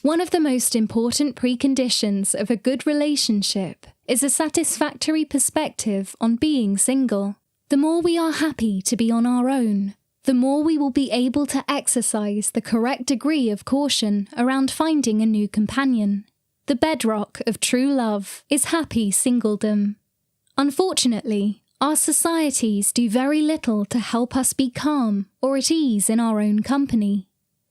One of the most important preconditions of a good relationship is a satisfactory perspective on being single. The more we are happy to be on our own, the more we will be able to exercise the correct degree of caution around finding a new companion. The bedrock of true love is happy singledom. Unfortunately, our societies do very little to help us be calm or at ease in our own company.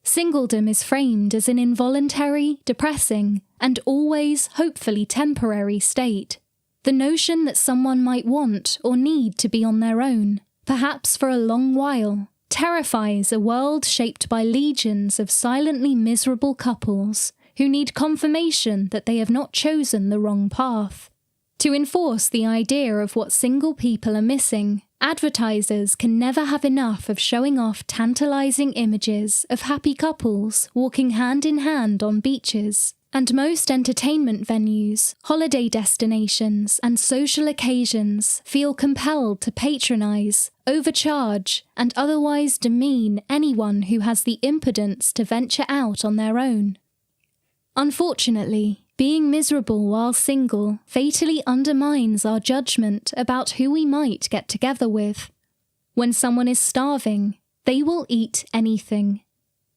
Singledom is framed as an involuntary, depressing, and always, hopefully, temporary state. The notion that someone might want or need to be on their own, perhaps for a long while, terrifies a world shaped by legions of silently miserable couples who need confirmation that they have not chosen the wrong path. To enforce the idea of what single people are missing, advertisers can never have enough of showing off tantalizing images of happy couples walking hand in hand on beaches, and most entertainment venues, holiday destinations, and social occasions feel compelled to patronize, overcharge, and otherwise demean anyone who has the impudence to venture out on their own. Unfortunately, being miserable while single fatally undermines our judgment about who we might get together with. When someone is starving, they will eat anything.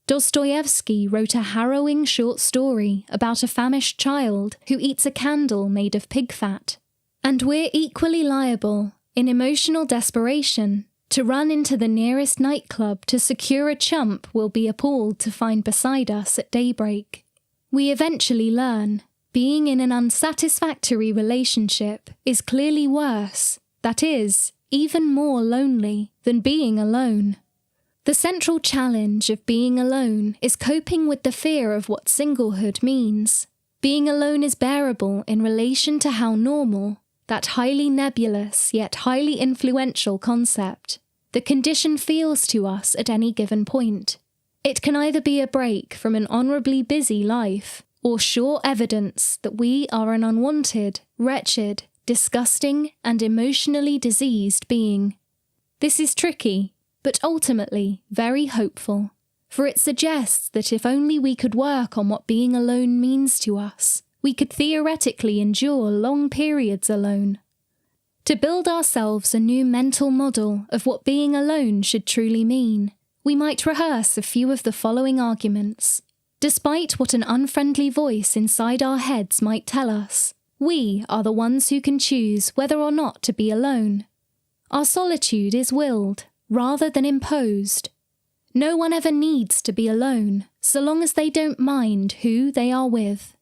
Dostoevsky wrote a harrowing short story about a famished child who eats a candle made of pig fat. And we're equally liable, in emotional desperation, to run into the nearest nightclub to secure a chump we'll be appalled to find beside us at daybreak. We eventually learn being in an unsatisfactory relationship is clearly worse, that is, even more lonely, than being alone. The central challenge of being alone is coping with the fear of what singlehood means. Being alone is bearable in relation to how normal, that highly nebulous yet highly influential concept, the condition feels to us at any given point. It can either be a break from an honourably busy life, or sure evidence that we are an unwanted, wretched, disgusting, and emotionally diseased being. This is tricky, but ultimately very hopeful, for it suggests that if only we could work on what being alone means to us, we could theoretically endure long periods alone. To build ourselves a new mental model of what being alone should truly mean, we might rehearse a few of the following arguments. Despite what an unfriendly voice inside our heads might tell us, we are the ones who can choose whether or not to be alone. Our solitude is willed, rather than imposed. No one ever needs to be alone, so long as they don't mind who they are with.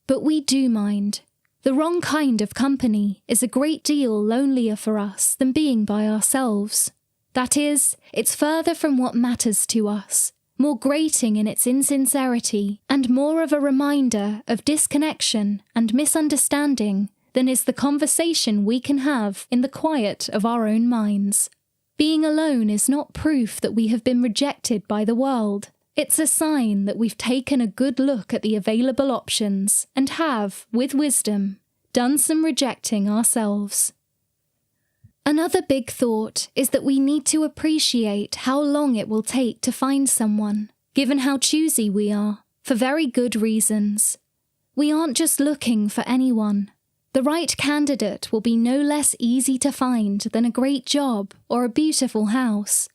But we do mind. The wrong kind of company is a great deal lonelier for us than being by ourselves. That is, it's further from what matters to us, more grating in its insincerity, and more of a reminder of disconnection and misunderstanding than is the conversation we can have in the quiet of our own minds. Being alone is not proof that we have been rejected by the world. It's a sign that we've taken a good look at the available options and have, with wisdom, done some rejecting ourselves. Another big thought is that we need to appreciate how long it will take to find someone, given how choosy we are, for very good reasons. We aren't just looking for anyone. The right candidate will be no less easy to find than a great job or a beautiful house.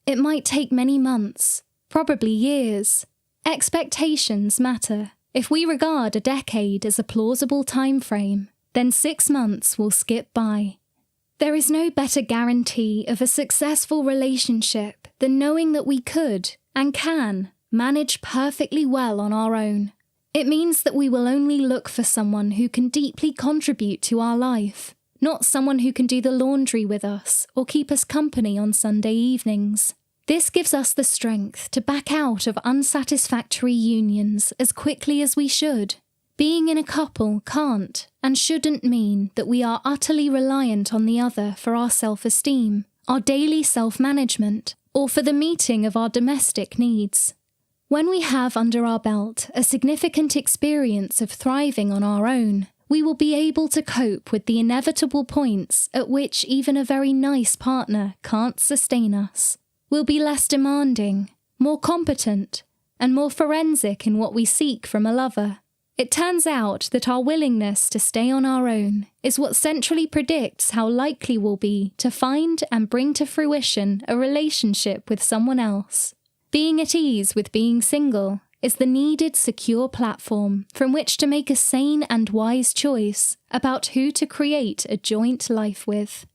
It might take many months, probably years. Expectations matter. If we regard a decade as a plausible time frame, then 6 months will skip by. There is no better guarantee of a successful relationship than knowing that we could, and can, manage perfectly well on our own. It means that we will only look for someone who can deeply contribute to our life, not someone who can do the laundry with us or keep us company on Sunday evenings. This gives us the strength to back out of unsatisfactory unions as quickly as we should. Being in a couple can't and shouldn't mean that we are utterly reliant on the other for our self-esteem, our daily self-management, or for the meeting of our domestic needs. When we have under our belt a significant experience of thriving on our own, we will be able to cope with the inevitable points at which even a very nice partner can't sustain us. We'll be less demanding, more competent, and more forensic in what we seek from a lover. It turns out that our willingness to stay on our own is what centrally predicts how likely we'll be to find and bring to fruition a relationship with someone else. Being at ease with being single is the needed secure platform from which to make a sane and wise choice about who to create a joint life with.